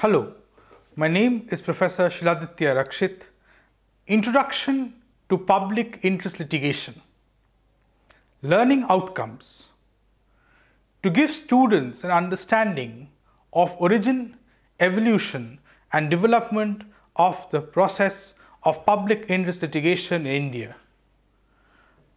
Hello, my name is Professor Vidya-mitra. Introduction to Public Interest Litigation. Learning Outcomes. To give students an understanding of origin, evolution and development of the process of public interest litigation in India.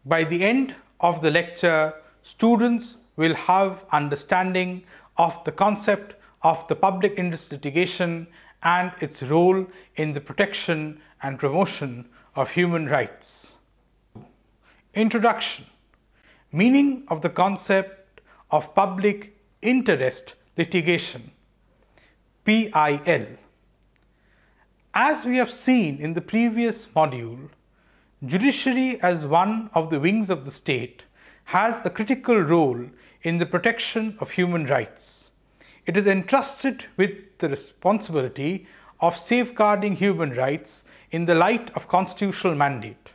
By the end of the lecture, students will have understanding of the concept of the public interest litigation and its role in the protection and promotion of human rights. Introduction. Meaning of the concept of public interest litigation, PIL. As we have seen in the previous module, judiciary as one of the wings of the state has a critical role in the protection of human rights. It is entrusted with the responsibility of safeguarding human rights in the light of constitutional mandate.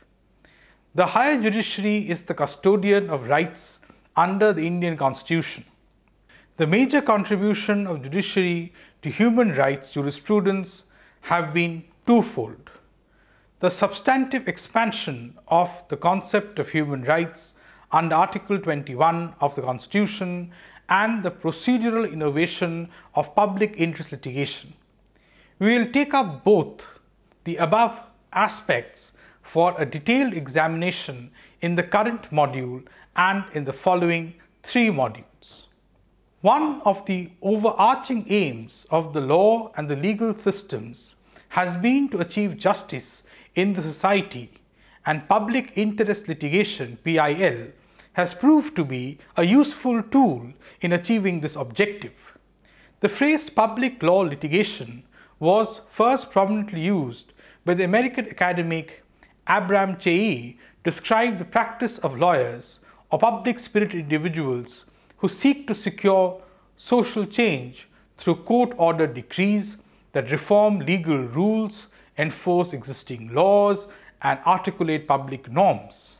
The higher judiciary is the custodian of rights under the Indian Constitution. The major contribution of judiciary to human rights jurisprudence have been twofold. The substantive expansion of the concept of human rights under Article 21 of the Constitution and the procedural innovation of public interest litigation. We will take up both the above aspects for a detailed examination in the current module and in the following 3 modules. One of the overarching aims of the law and the legal systems has been to achieve justice in the society, and public interest litigation, PIL, has proved to be a useful tool in achieving this objective. The phrase public law litigation was first prominently used by the American academic Abraham Cheye to describe the practice of lawyers or public-spirited individuals who seek to secure social change through court-ordered decrees that reform legal rules, enforce existing laws, and articulate public norms.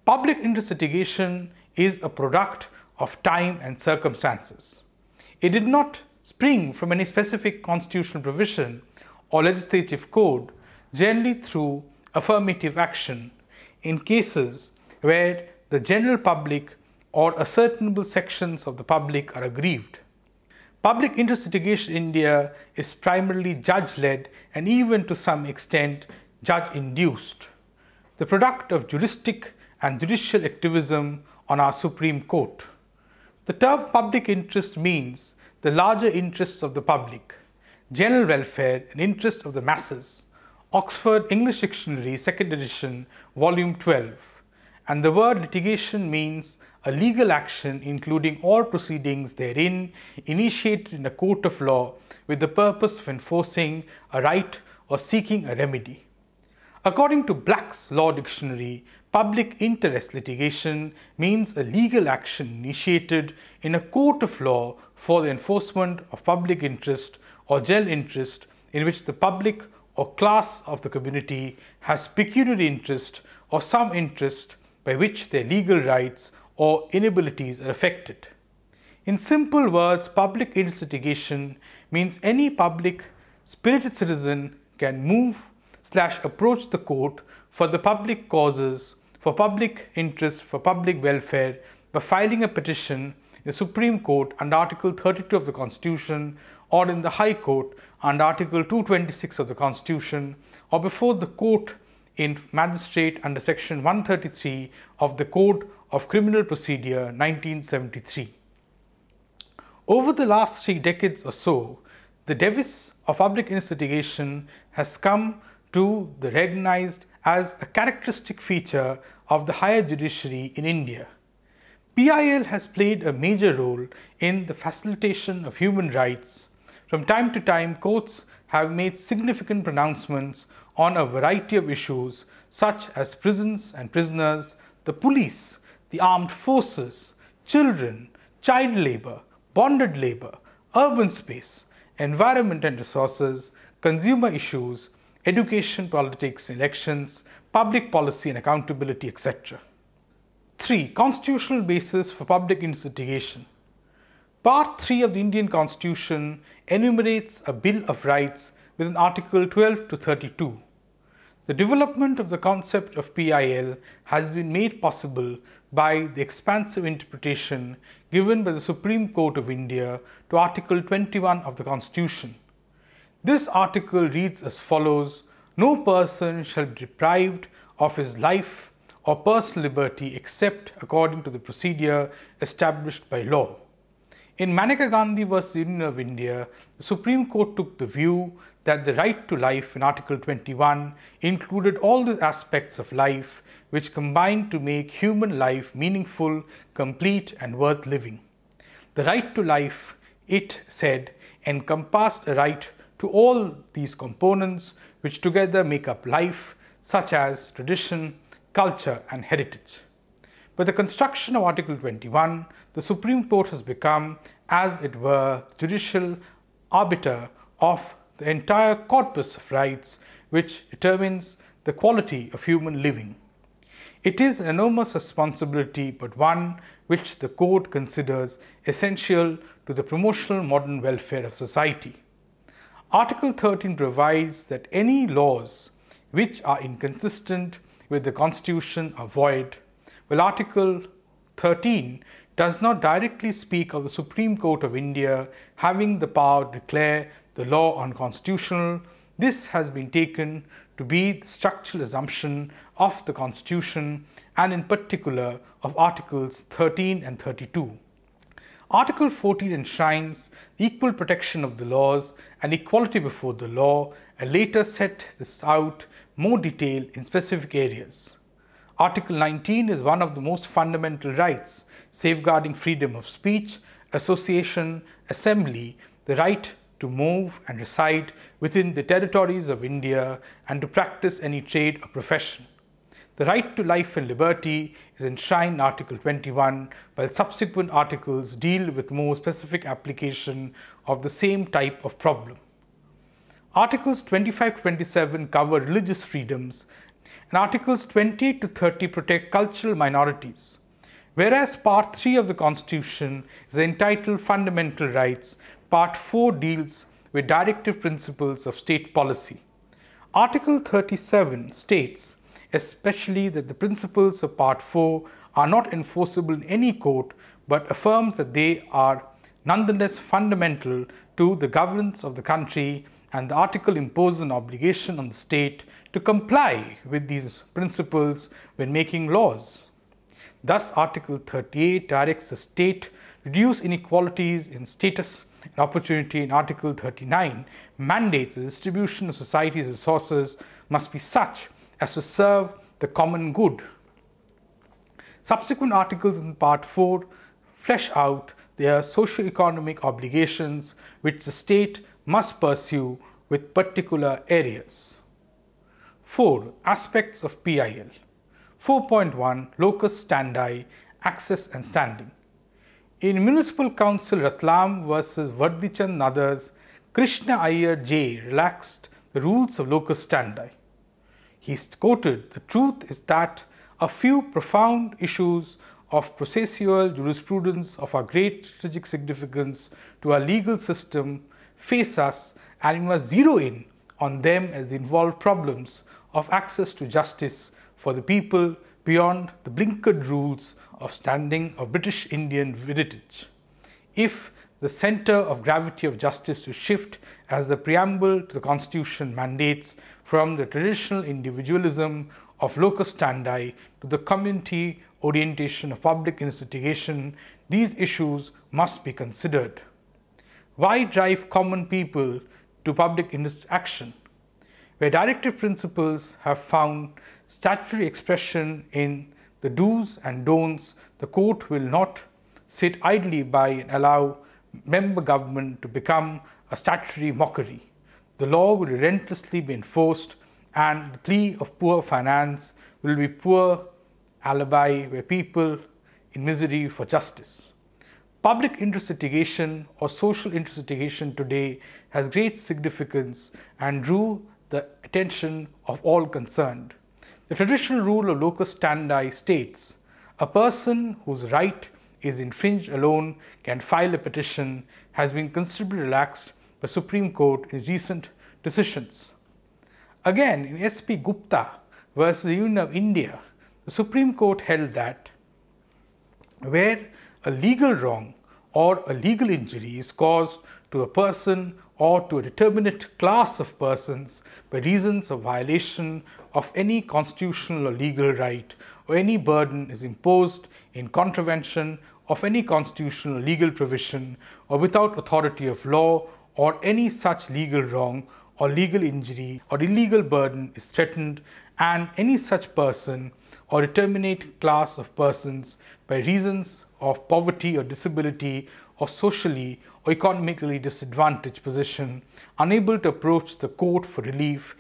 Public interest litigation is a product of time and circumstances. It did not spring from any specific constitutional provision or legislative code, generally through affirmative action in cases where the general public or ascertainable sections of the public are aggrieved. Public interest litigation in India is primarily judge-led and even to some extent judge-induced, the product of juristic and judicial activism on our Supreme Court. The term public interest means the larger interests of the public, general welfare and interest of the masses. Oxford English Dictionary, 2nd edition, volume 12. And the word litigation means a legal action including all proceedings therein initiated in a court of law with the purpose of enforcing a right or seeking a remedy. According to Black's Law Dictionary, public interest litigation means a legal action initiated in a court of law for the enforcement of public interest or general interest in which the public or class of the community has pecuniary interest or some interest by which their legal rights or inabilities are affected. In simple words, public interest litigation means any public-spirited citizen can move/approach the court for the public causes, for public interest, for public welfare by filing a petition in the Supreme Court under Article 32 of the Constitution or in the High Court under Article 226 of the Constitution or before the court in magistrate under Section 133 of the Code of Criminal Procedure 1973. Over the last 3 decades or so, the device of public interest litigation has come to be recognized as a characteristic feature of the higher judiciary in India. PIL has played a major role in the facilitation of human rights. From time to time, courts have made significant pronouncements on a variety of issues such as prisons and prisoners, the police, the armed forces, children, child labor, bonded labor, urban space, environment and resources, consumer issues, education, politics, elections, public policy and accountability, etc. 3. Constitutional basis for public interest litigation. Part 3 of the Indian Constitution enumerates a Bill of Rights within Article 12 to 32. The development of the concept of PIL has been made possible by the expansive interpretation given by the Supreme Court of India to Article 21 of the Constitution. This article reads as follows: "No person shall be deprived of his life or personal liberty except according to the procedure established by law." In Maneka Gandhi vs. Union of India, the Supreme Court took the view that the right to life in Article 21 included all the aspects of life which combined to make human life meaningful, complete, and worth living. The right to life, it said, encompassed a right to all these components which together make up life, such as tradition, culture, and heritage. By the construction of Article 21, the Supreme Court has become, as it were, the judicial arbiter of the entire corpus of rights which determines the quality of human living. It is an enormous responsibility, but one which the Court considers essential to the promotional modern welfare of society. Article 13 provides that any laws which are inconsistent with the Constitution are void, while Article 13 does not directly speak of the Supreme Court of India having the power to declare the law unconstitutional. This has been taken to be the structural assumption of the Constitution and in particular of Articles 13 and 32. Article 14 enshrines equal protection of the laws and equality before the law, and later set this out more detail in specific areas. Article 19 is one of the most fundamental rights, safeguarding freedom of speech, association, assembly, the right to move and reside within the territories of India and to practice any trade or profession. The right to life and liberty is enshrined in Article 21, while subsequent articles deal with more specific application of the same type of problem. Articles 25 to 27 cover religious freedoms, and Articles 28 to 30 protect cultural minorities. Whereas Part 3 of the Constitution is entitled Fundamental Rights, Part 4 deals with directive principles of state policy. Article 37 states especially that the principles of Part 4 are not enforceable in any court, but affirms that they are nonetheless fundamental to the governance of the country, and the article imposes an obligation on the state to comply with these principles when making laws. Thus, Article 38 directs the state to reduce inequalities in status and opportunity, and Article 39 mandates the distribution of society's resources must be such as to serve the common good. Subsequent articles in Part 4 flesh out their socio-economic obligations which the state must pursue with particular areas. 4. Aspects of PIL. 4.1 Locus Standi, Access and Standing. In Municipal Council Ratlam versus Vardichand and others, Krishna Iyer J. relaxed the rules of locus standi. He quoted, "The truth is that a few profound issues of processual jurisprudence of our great strategic significance to our legal system face us, and we must zero in on them as they involve problems of access to justice for the people beyond the blinkered rules of standing of British Indian heritage. If the center of gravity of justice to shift, as the preamble to the Constitution mandates, from the traditional individualism of locus standi to the community orientation of public litigation, these issues must be considered. Why drive common people to public action? Where directive principles have found statutory expression in the do's and don'ts, the court will not sit idly by and allow member government to become a statutory mockery. The law will relentlessly be enforced, and the plea of poor finance will be poor alibi where people in misery for justice. Public interest litigation or social interest litigation today has great significance and drew the attention of all concerned. The traditional rule of locus standi states, a person whose right is infringed alone can file a petition, has been considerably relaxed by Supreme Court in recent decisions. Again, in S.P. Gupta versus the Union of India, the Supreme Court held that where a legal wrong or a legal injury is caused to a person or to a determinate class of persons by reasons of violation of any constitutional or legal right, or any burden is imposed in contravention of any constitutional or legal provision, or without authority of law, or any such legal wrong or legal injury or illegal burden is threatened, and any such person or determinate class of persons by reasons of poverty or disability or socially or economically disadvantaged position, unable to approach the court for relief,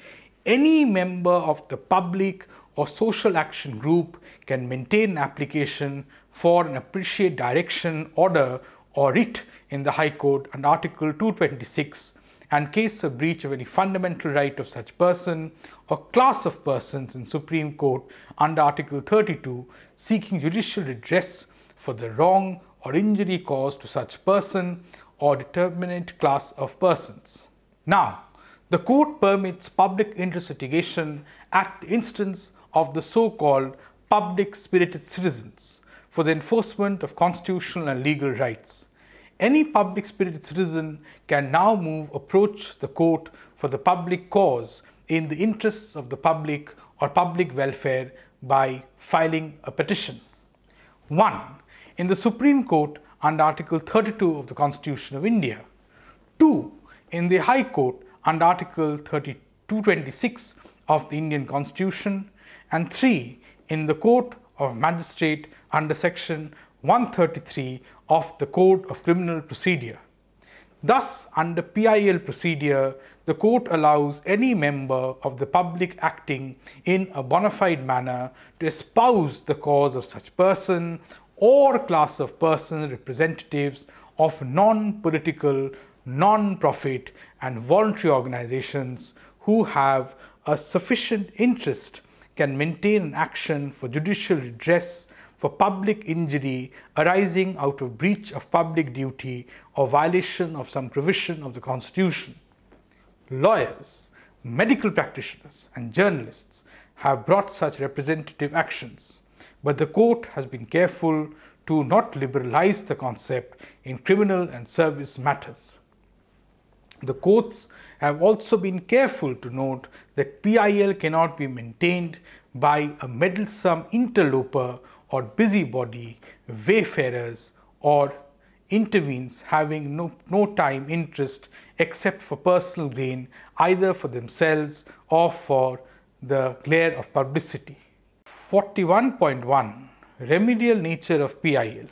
any member of the public or social action group can maintain an application for an appreciate direction, order or writ in the High Court under Article 226, and case of breach of any fundamental right of such person or class of persons in Supreme Court under Article 32, seeking judicial redress for the wrong or injury caused to such person or determinate class of persons. Now, the court permits public interest litigation at the instance of the so-called public-spirited citizens for the enforcement of constitutional and legal rights. Any public-spirited citizen can now approach the court for the public cause in the interests of the public or public welfare by filing a petition. 1. In the Supreme Court under Article 32 of the Constitution of India. 2. In the High Court under Article 226 of the Indian Constitution. And 3. In the Court of Magistrate under Section 133 of the Code of Criminal Procedure. Thus, under PIL procedure, the court allows any member of the public acting in a bona fide manner to espouse the cause of such person or class of person representatives of non-political, non-profit and voluntary organizations who have a sufficient interest can maintain an action for judicial redress for public injury arising out of breach of public duty or violation of some provision of the Constitution. Lawyers, medical practitioners and journalists have brought such representative actions, but the court has been careful to not liberalize the concept in criminal and service matters. The courts have also been careful to note that PIL cannot be maintained by a meddlesome interloper or busybody, wayfarers or intervenes having no time interest except for personal gain, either for themselves or for the glare of publicity. 41.1 Remedial nature of PIL.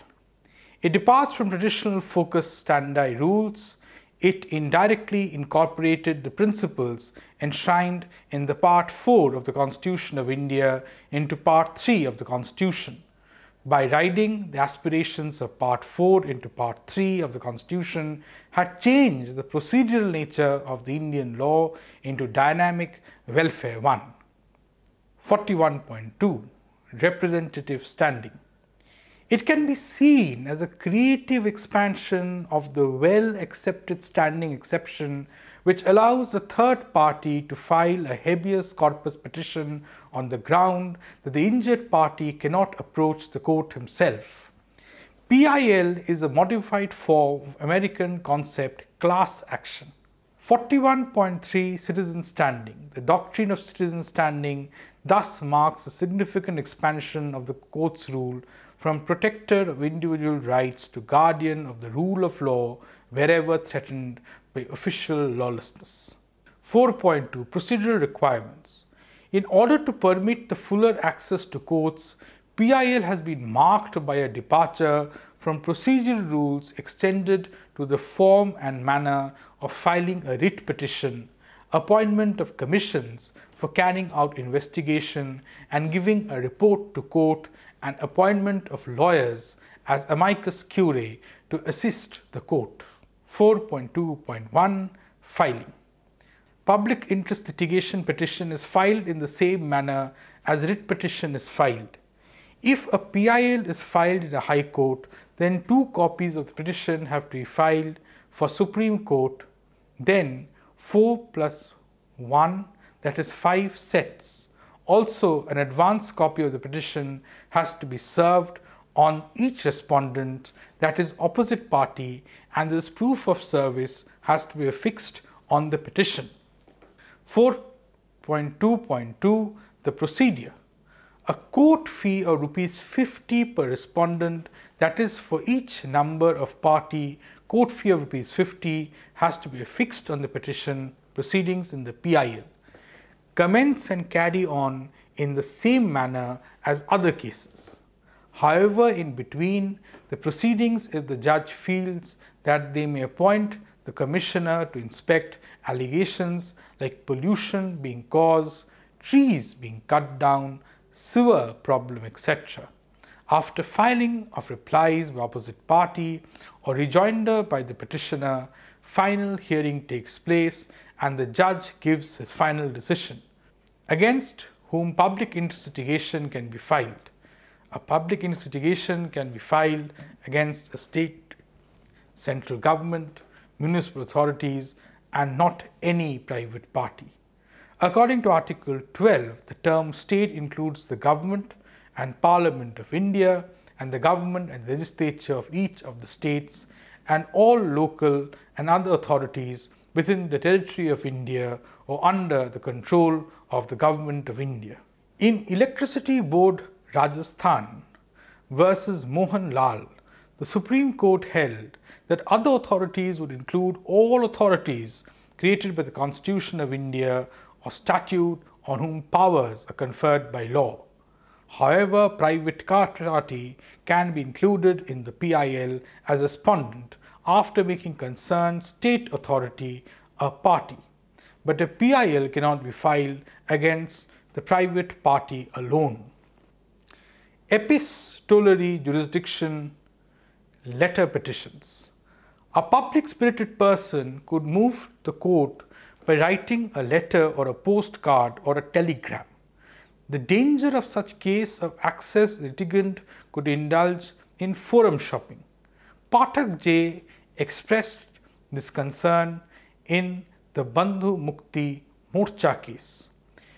It departs from traditional focus standi rules. It indirectly incorporated the principles enshrined in the Part 4 of the Constitution of India into Part 3 of the Constitution. By riding the aspirations of Part 4 into Part 3 of the Constitution, had changed the procedural nature of the Indian law into dynamic welfare 1. 41.2 Representative standing. It can be seen as a creative expansion of the well-accepted standing exception, which allows a third party to file a habeas corpus petition on the ground that the injured party cannot approach the court himself. PIL is a modified form of American concept class action. 41.3 Citizen standing. The doctrine of citizen standing thus marks a significant expansion of the court's rule from protector of individual rights to guardian of the rule of law wherever threatened by official lawlessness. 4.2 Procedural requirements. In order to permit the fuller access to courts, PIL has been marked by a departure from procedural rules extended to the form and manner of filing a writ petition, appointment of commissions for carrying out investigation and giving a report to court, and appointment of lawyers as amicus curiae to assist the court. 4.2.1 Filing. Public interest litigation petition is filed in the same manner as writ petition is filed. If a PIL is filed in a High Court, then 2 copies of the petition have to be filed for Supreme Court Then 4 plus 1, that is 5 sets. Also, an advance copy of the petition has to be served on each respondent, that is opposite party, and this proof of service has to be affixed on the petition. 4.2.2 The procedure. A court fee of rupees 50 per respondent, that is for each number of party, court fee of rupees 50 has to be affixed on the petition proceedings in the PIL. Commence and carry on in the same manner as other cases. However, in between the proceedings, if the judge feels that they may appoint the commissioner to inspect allegations like pollution being caused, trees being cut down, sewer problem, etc. After filing of replies by opposite party or rejoinder by the petitioner, final hearing takes place and the judge gives his final decision, against whom public interest litigation can be filed. A public interest litigation can be filed against a state, central government, municipal authorities, and not any private party. According to Article 12, the term state includes the government and Parliament of India and the government and legislature of each of the states and all local and other authorities within the territory of India or under the control of the Government of India. In Electricity Board Rajasthan versus Mohan Lal, the Supreme Court held that other authorities would include all authorities created by the Constitution of India or statute on whom powers are conferred by law. However, private party can be included in the PIL as a respondent after making concerned state authority a party, but a PIL cannot be filed against the private party alone. Epistolary jurisdiction letter petitions. A public-spirited person could move the court by writing a letter or a postcard or a telegram. The danger of such case of access litigant could indulge in forum shopping. Pathak J expressed this concern in the Bandhu Mukti Morcha case.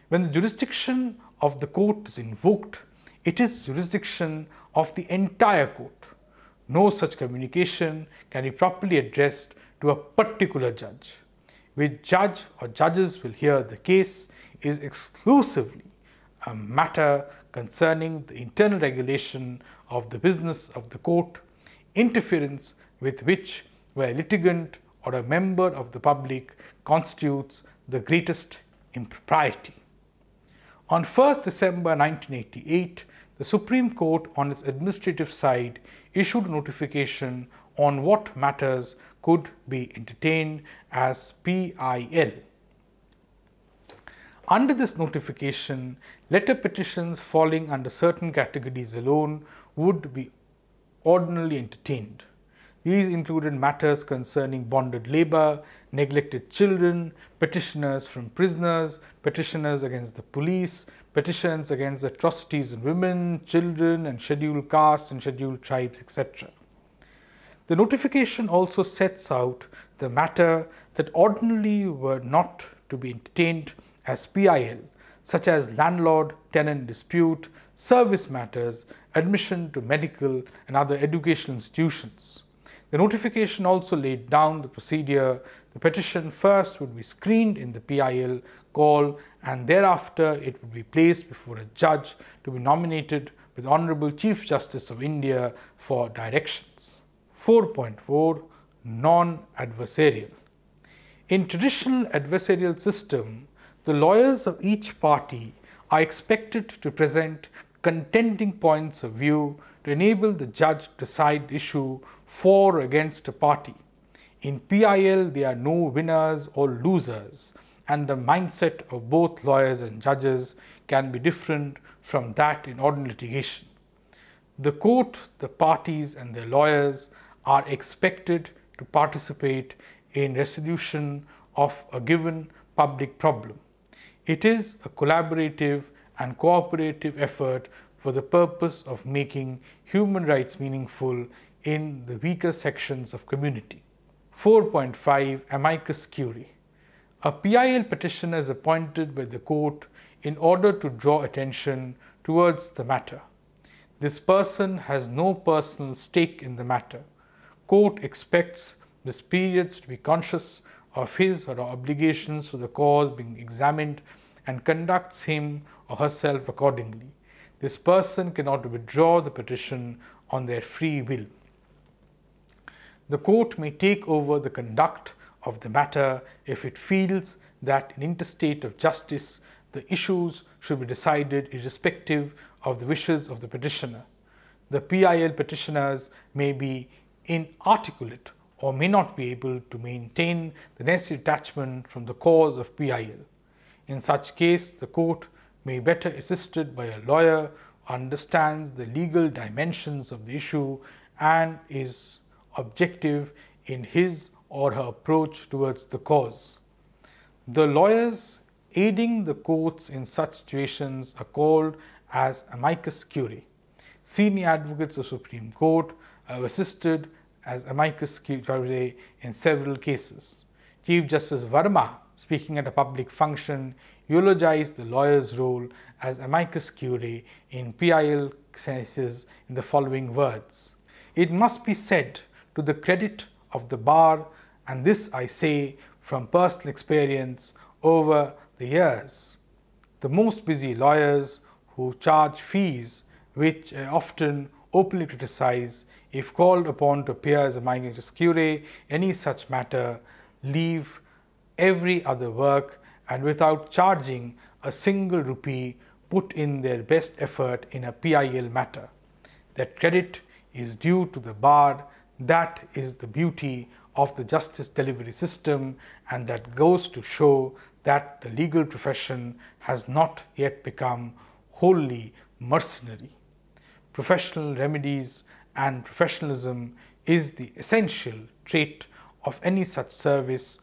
When the jurisdiction of the court is invoked, it is jurisdiction of the entire court. No such communication can be properly addressed to a particular judge. Which judge or judges will hear the case is exclusively a matter concerning the internal regulation of the business of the court, interference with which where a litigant or a member of the public constitutes the greatest impropriety. On 1st December 1988, the Supreme Court on its administrative side issued a notification on what matters could be entertained as PIL. Under this notification, letter petitions falling under certain categories alone would be ordinarily entertained. These included matters concerning bonded labor, neglected children, petitioners from prisoners, petitioners against the police, petitions against the atrocities on women, children, and scheduled castes and scheduled tribes, etc. The notification also sets out the matter that ordinarily were not to be entertained as PIL, such as landlord-tenant dispute, service matters, admission to medical and other educational institutions. The notification also laid down the procedure. The petition first would be screened in the PIL call and thereafter it would be placed before a judge to be nominated with Honorable Chief Justice of India for directions. 4.4 Non-adversarial. In traditional adversarial system, the lawyers of each party are expected to present contending points of view to enable the judge to decide the issue for or against a party. In PIL, there are no winners or losers, and the mindset of both lawyers and judges can be different from that in ordinary litigation. The court, the parties, and their lawyers are expected to participate in resolution of a given public problem. It is a collaborative and cooperative effort for the purpose of making human rights meaningful in the weaker sections of community. 4.5 Amicus Curiae. A PIL petitioner is appointed by the court in order to draw attention towards the matter. This person has no personal stake in the matter. Court expects these periods to be conscious of his or her obligations to the cause being examined and conducts him or herself accordingly. This person cannot withdraw the petition on their free will. The court may take over the conduct of the matter if it feels that in interstate of justice the issues should be decided irrespective of the wishes of the petitioner. The PIL petitioners may be inarticulate or may not be able to maintain the necessary detachment from the cause of PIL. In such case, the court may be better assisted by a lawyer who understands the legal dimensions of the issue and is objective in his or her approach towards the cause. The lawyers aiding the courts in such situations are called as amicus curiae. Senior advocates of Supreme Court have assisted as amicus curiae in several cases. Chief Justice Verma, speaking at a public function, eulogized the lawyer's role as amicus curiae in PIL cases in the following words: "It must be said to the credit of the bar, and this I say from personal experience over the years, the most busy lawyers who charge fees which I often openly criticize, if called upon to appear as amicus curiae any such matter, leave every other work and without charging a single rupee put in their best effort in a PIL matter. That credit is due to the bar. That is the beauty of the justice delivery system, and that goes to show that the legal profession has not yet become wholly mercenary. Professional remedies and professionalism is the essential trait of any such service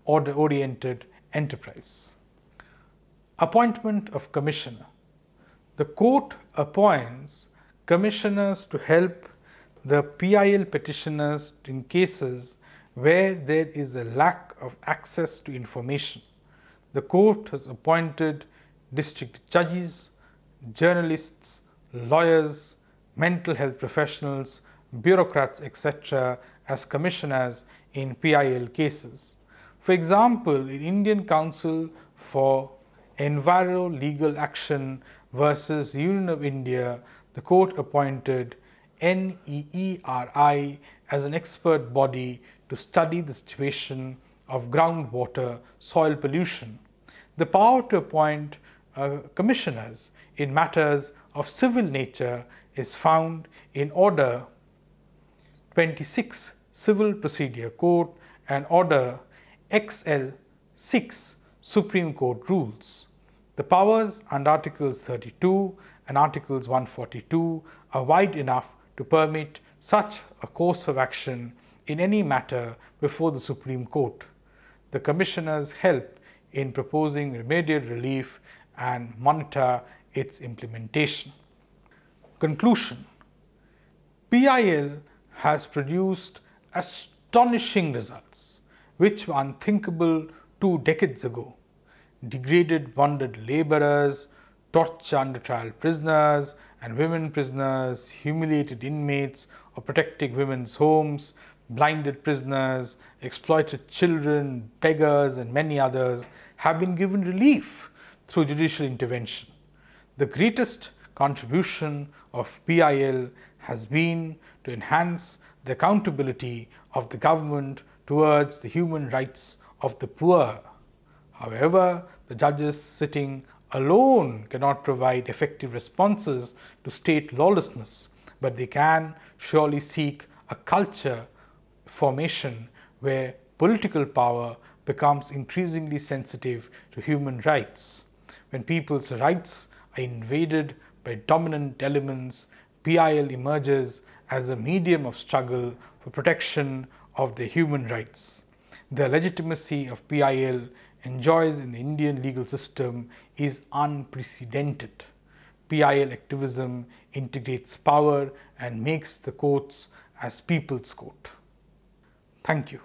order-oriented enterprise." Appointment of Commissioner. The court appoints commissioners to help the PIL petitioners in cases where there is a lack of access to information. The court has appointed district judges, journalists, lawyers, mental health professionals, bureaucrats, etc. as commissioners in PIL cases. For example, in Indian Council for Enviro Legal Action versus Union of India, the court appointed NEERI as an expert body to study the situation of groundwater soil pollution. The power to appoint commissioners in matters of civil nature is found in Order 26 Civil Procedure Code and Order XL 6 Supreme Court Rules. The powers under Articles 32 and Articles 142 are wide enough to permit such a course of action in any matter before the Supreme Court. The commissioners help in proposing remedial relief and monitor its implementation. Conclusion. PIL has produced astonishing results which were unthinkable 2 decades ago. Degraded bonded laborers, torture under trial prisoners and women prisoners, humiliated inmates or protecting women's homes, blinded prisoners, exploited children, beggars and many others have been given relief through judicial intervention. The greatest contribution of PIL has been to enhance the accountability of the government towards the human rights of the poor. However, the judges sitting alone cannot provide effective responses to state lawlessness, but they can surely seek a culture formation where political power becomes increasingly sensitive to human rights. When people's rights are invaded by dominant elements, PIL emerges as a medium of struggle for protection of their human rights. The legitimacy of PIL enjoys in the Indian legal system is unprecedented. PIL activism integrates power and makes the courts as people's court. Thank you.